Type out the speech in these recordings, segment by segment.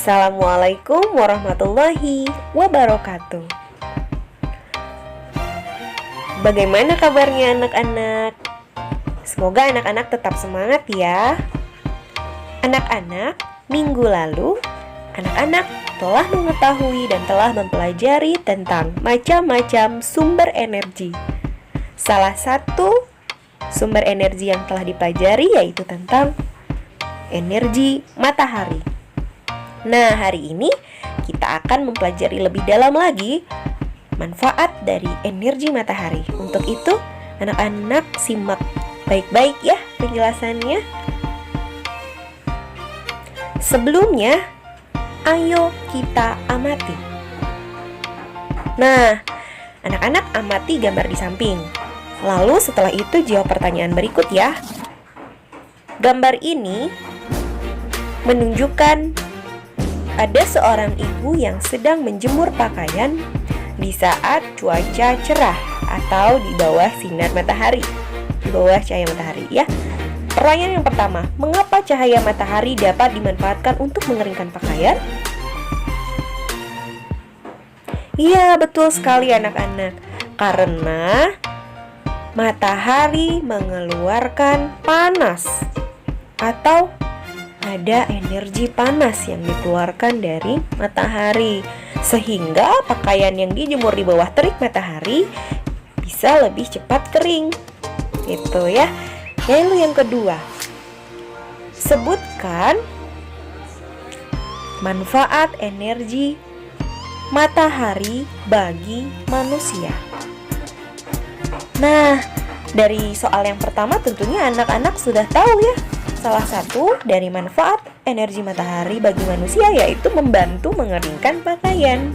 Assalamualaikum warahmatullahi wabarakatuh. Bagaimana kabarnya anak-anak? Semoga anak-anak tetap semangat ya. Anak-anak, minggu lalu anak-anak telah mengetahui dan telah mempelajari tentang macam-macam sumber energi. Salah satu sumber energi yang telah dipelajari yaitu tentang energi matahari. Nah, hari ini kita akan mempelajari lebih dalam lagi manfaat dari energi matahari. Untuk itu, anak-anak simak baik-baik ya penjelasannya. Sebelumnya, ayo kita amati. Nah, anak-anak amati gambar di samping. Lalu setelah itu jawab pertanyaan berikut ya. Gambar ini menunjukkan ada seorang ibu yang sedang menjemur pakaian di saat cuaca cerah atau di bawah sinar matahari, di bawah cahaya matahari ya. Pertanyaan yang pertama, mengapa cahaya matahari dapat dimanfaatkan untuk mengeringkan pakaian? Iya, betul sekali anak-anak. Karena matahari mengeluarkan panas atau ada energi panas yang dikeluarkan dari matahari, sehingga pakaian yang dijemur di bawah terik matahari bisa lebih cepat kering. Itu ya. Lalu yang kedua, sebutkan manfaat energi matahari bagi manusia. Nah, dari soal yang pertama tentunya anak-anak sudah tahu ya. Salah satu dari manfaat energi matahari bagi manusia yaitu membantu mengeringkan pakaian.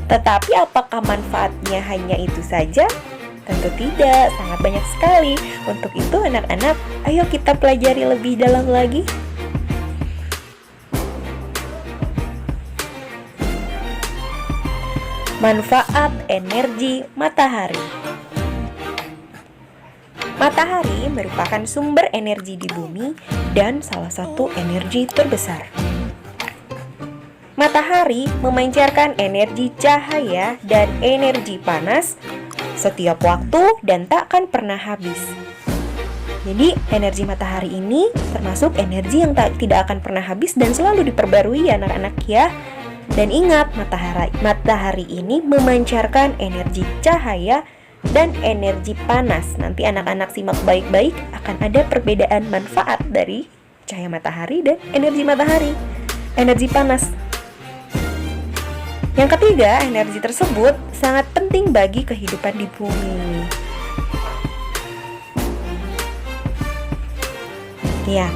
Tetapi apakah manfaatnya hanya itu saja? Tentu tidak, sangat banyak sekali. Untuk itu anak-anak, ayo kita pelajari lebih dalam lagi. Manfaat energi matahari. Matahari merupakan sumber energi di bumi dan salah satu energi terbesar. Matahari memancarkan energi cahaya dan energi panas setiap waktu dan takkan pernah habis. Jadi energi matahari ini termasuk energi yang tidak akan pernah habis dan selalu diperbarui ya anak-anak ya. Dan ingat, matahari ini memancarkan energi cahaya dan energi panas. Nanti anak-anak simak baik-baik, akan ada perbedaan manfaat dari cahaya matahari dan energi matahari, energi panas. Yang ketiga, energi tersebut sangat penting bagi kehidupan di bumi. Ya,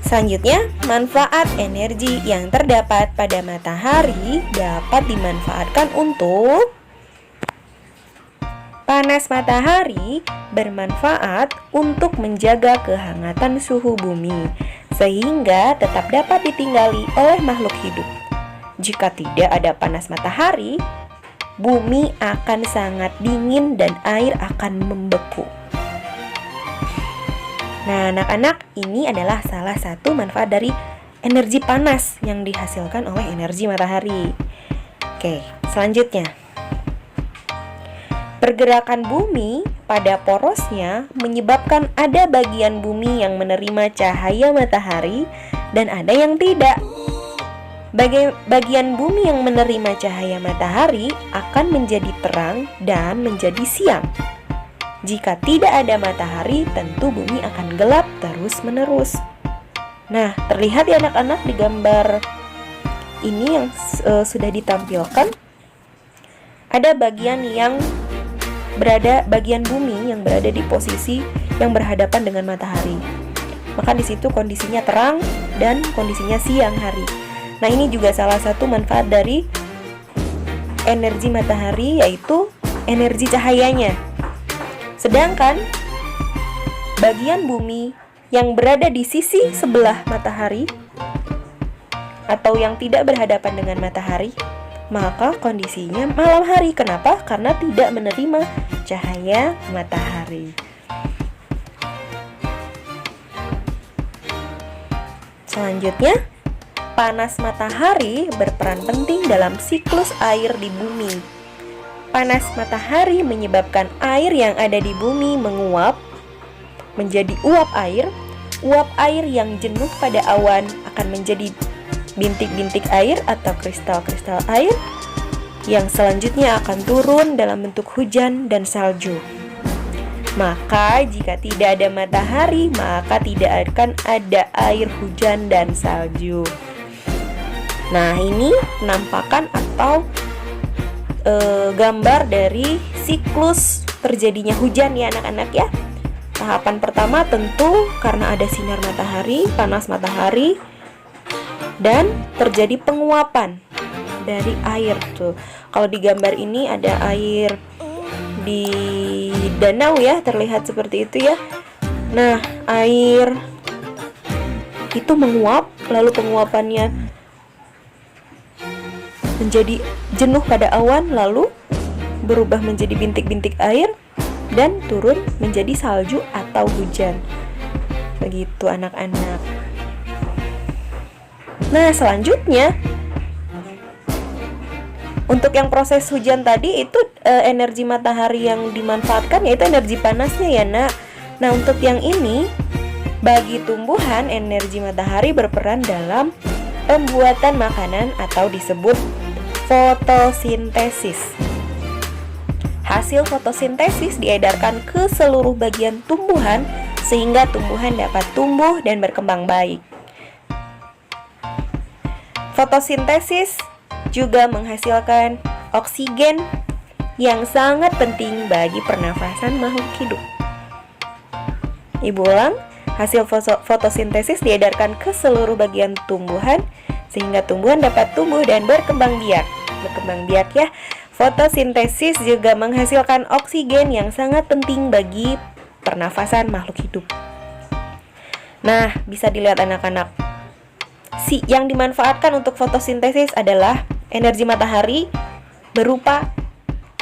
selanjutnya, manfaat energi yang terdapat pada matahari dapat dimanfaatkan untuk panas matahari bermanfaat untuk menjaga kehangatan suhu bumi, sehingga tetap dapat ditinggali oleh makhluk hidup. Jika tidak ada panas matahari, bumi akan sangat dingin dan air akan membeku. Nah, anak-anak, ini adalah salah satu manfaat dari energi panas yang dihasilkan oleh energi matahari. Oke, selanjutnya. Pergerakan bumi pada porosnya menyebabkan ada bagian bumi yang menerima cahaya matahari dan ada yang tidak. Bagian bumi yang menerima cahaya matahari akan menjadi terang dan menjadi siang. Jika tidak ada matahari, tentu bumi akan gelap terus-menerus. Nah, terlihat ya anak-anak di gambar ini yang sudah ditampilkan. Ada bagian bumi yang berada di posisi yang berhadapan dengan matahari. Maka di situ kondisinya terang dan kondisinya siang hari. Nah, ini juga salah satu manfaat dari energi matahari, yaitu energi cahayanya. Sedangkan bagian bumi yang berada di sisi sebelah matahari atau yang tidak berhadapan dengan matahari, maka kondisinya malam hari. Kenapa? Karena tidak menerima cahaya matahari. Selanjutnya, Panas matahari berperan penting dalam siklus air di bumi. Panas matahari menyebabkan air yang ada di bumi menguap menjadi uap air. Uap air yang jenuh pada awan akan menjadi bintik-bintik air atau kristal-kristal air yang selanjutnya akan turun dalam bentuk hujan dan salju. Maka jika tidak ada matahari, maka tidak akan ada air hujan dan salju. Nah, ini penampakan atau gambar dari siklus terjadinya hujan ya anak-anak ya. Tahapan pertama tentu karena ada sinar matahari, panas matahari, dan terjadi penguapan dari air tuh. Kalau di gambar ini ada air di danau ya, terlihat seperti itu ya. Nah, air itu menguap, lalu penguapannya menjadi jenuh pada awan, lalu berubah menjadi bintik-bintik air dan turun menjadi salju atau hujan. Begitu anak-anak. Nah, selanjutnya untuk yang proses hujan tadi itu energi matahari yang dimanfaatkan yaitu energi panasnya ya nak. Nah, untuk yang ini bagi tumbuhan energi matahari berperan dalam pembuatan makanan atau disebut fotosintesis. Hasil fotosintesis diedarkan ke seluruh bagian tumbuhan sehingga tumbuhan dapat tumbuh dan berkembang baik. Fotosintesis juga menghasilkan oksigen yang sangat penting bagi pernafasan makhluk hidup. Ibu ulang, hasil fotosintesis diedarkan ke seluruh bagian tumbuhan sehingga tumbuhan dapat tumbuh dan berkembang biak. Berkembang biak ya. Fotosintesis juga menghasilkan oksigen yang sangat penting bagi pernafasan makhluk hidup. Nah, bisa dilihat anak-anak. Yang dimanfaatkan untuk fotosintesis adalah energi matahari berupa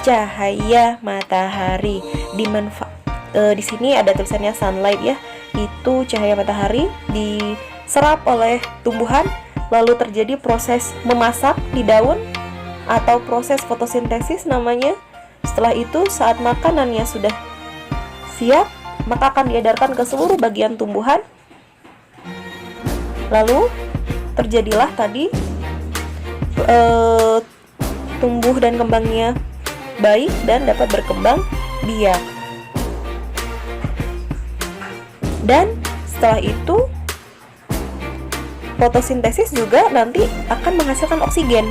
cahaya matahari. Di sini ada tulisannya sunlight ya. Itu cahaya matahari diserap oleh tumbuhan, lalu terjadi proses memasak di daun atau proses fotosintesis namanya. Setelah itu saat makanannya sudah siap, maka akan diedarkan ke seluruh bagian tumbuhan. Lalu terjadilah tadi tumbuh dan kembangnya baik dan dapat berkembang biak. Dan setelah itu fotosintesis juga nanti akan menghasilkan oksigen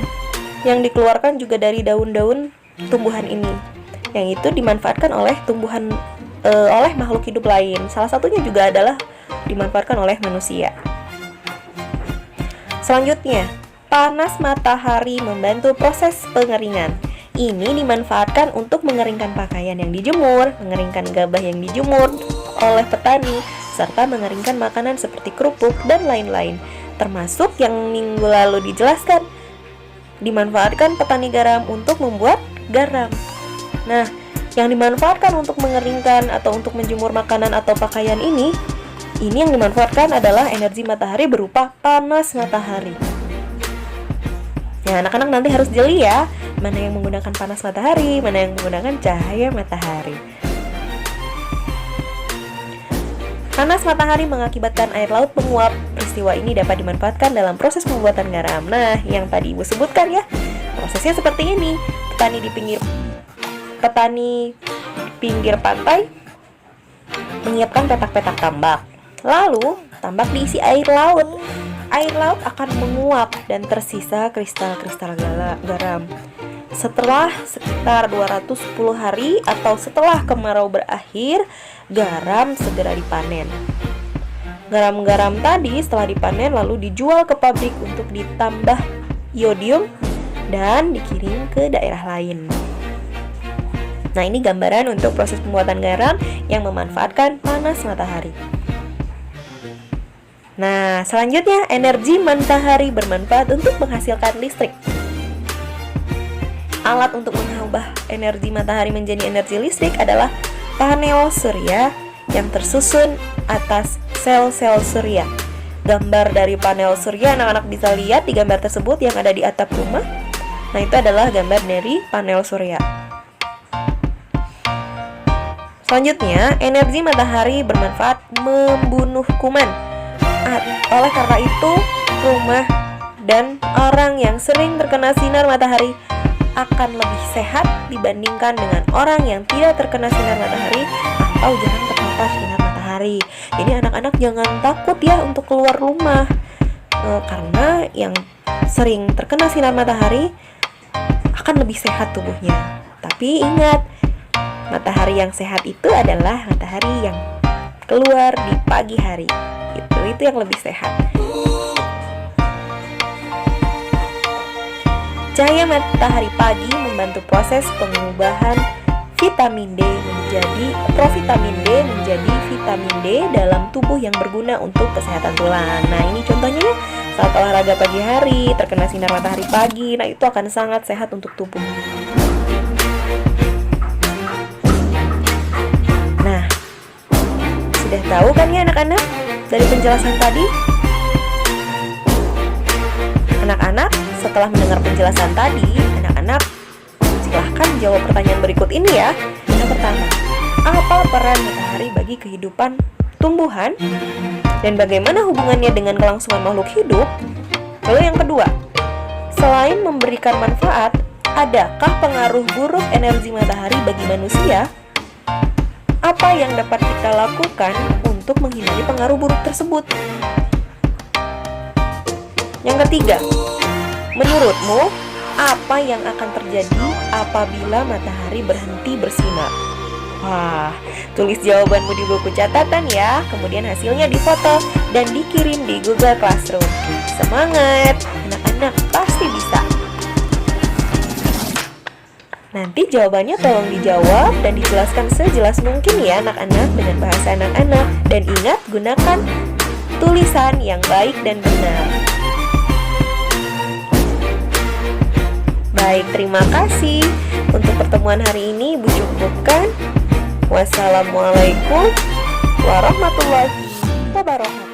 yang dikeluarkan juga dari daun-daun tumbuhan ini, yang itu dimanfaatkan oleh tumbuhan oleh makhluk hidup lain. Salah satunya juga adalah dimanfaatkan oleh manusia. Selanjutnya, panas matahari membantu proses pengeringan. Ini dimanfaatkan untuk mengeringkan pakaian yang dijemur, mengeringkan gabah yang dijemur oleh petani, serta mengeringkan makanan seperti kerupuk dan lain-lain. Termasuk yang minggu lalu dijelaskan, dimanfaatkan petani garam untuk membuat garam. Nah, yang dimanfaatkan untuk mengeringkan atau untuk menjemur makanan atau pakaian ini yang dimanfaatkan adalah energi matahari berupa panas matahari. Nah, anak-anak nanti harus jeli ya, mana yang menggunakan panas matahari, mana yang menggunakan cahaya matahari. Panas matahari mengakibatkan air laut menguap. Peristiwa ini dapat dimanfaatkan dalam proses pembuatan garam. Nah, yang tadi Ibu sebutkan ya, prosesnya seperti ini. Petani di pinggir pantai menyiapkan petak-petak tambak. Lalu, tambak diisi air laut. Air laut akan menguap dan tersisa kristal-kristal garam. Setelah sekitar 210 hari atau setelah kemarau berakhir, garam segera dipanen. Garam-garam tadi setelah dipanen lalu dijual ke pabrik untuk ditambah iodium dan dikirim ke daerah lain. Nah, ini gambaran untuk proses pembuatan garam yang memanfaatkan panas matahari. Nah, selanjutnya energi matahari bermanfaat untuk menghasilkan listrik. Alat untuk mengubah energi matahari menjadi energi listrik adalah panel surya yang tersusun atas sel-sel surya. gambar dari panel surya. Anak-anak bisa lihat di gambar tersebut yang ada di atap rumah. Nah, itu adalah gambar dari panel surya. Selanjutnya, energi matahari bermanfaat membunuh kuman. Oleh karena itu, rumah dan orang yang sering terkena sinar matahari akan lebih sehat dibandingkan dengan orang yang tidak terkena sinar matahari atau jarang terpapar sinar matahari. Jadi anak-anak jangan takut ya untuk keluar rumah, karena yang sering terkena sinar matahari akan lebih sehat tubuhnya. Tapi ingat, matahari yang sehat itu adalah matahari yang keluar di pagi hari. Itu yang lebih sehat. Cahaya matahari pagi membantu proses pengubahan vitamin D menjadi provitamin D menjadi vitamin D dalam tubuh yang berguna untuk kesehatan tulang. Nah, ini contohnya ya, saat olahraga pagi hari, terkena sinar matahari pagi, nah itu akan sangat sehat untuk tubuh. Nah, sudah tahu kan ya anak-anak dari penjelasan tadi? Anak-anak, setelah mendengar penjelasan tadi, anak-anak silahkan jawab pertanyaan berikut ini ya. Yang pertama, apa peran matahari bagi kehidupan tumbuhan? Dan bagaimana hubungannya dengan kelangsungan makhluk hidup? Lalu yang kedua, selain memberikan manfaat, adakah pengaruh buruk energi matahari bagi manusia? Apa yang dapat kita lakukan untuk menghindari pengaruh buruk tersebut? Yang ketiga, menurutmu apa yang akan terjadi apabila matahari berhenti bersinar? Wah, tulis jawabanmu di buku catatan ya. Kemudian hasilnya difoto dan dikirim di Google Classroom. Semangat, anak-anak pasti bisa. Nanti jawabannya tolong dijawab dan dijelaskan sejelas mungkin ya anak-anak dengan bahasa anak-anak. Dan ingat, gunakan tulisan yang baik dan benar. Baik, terima kasih. Untuk pertemuan hari ini Ibu cukupkan. Wassalamualaikum warahmatullahi wabarakatuh.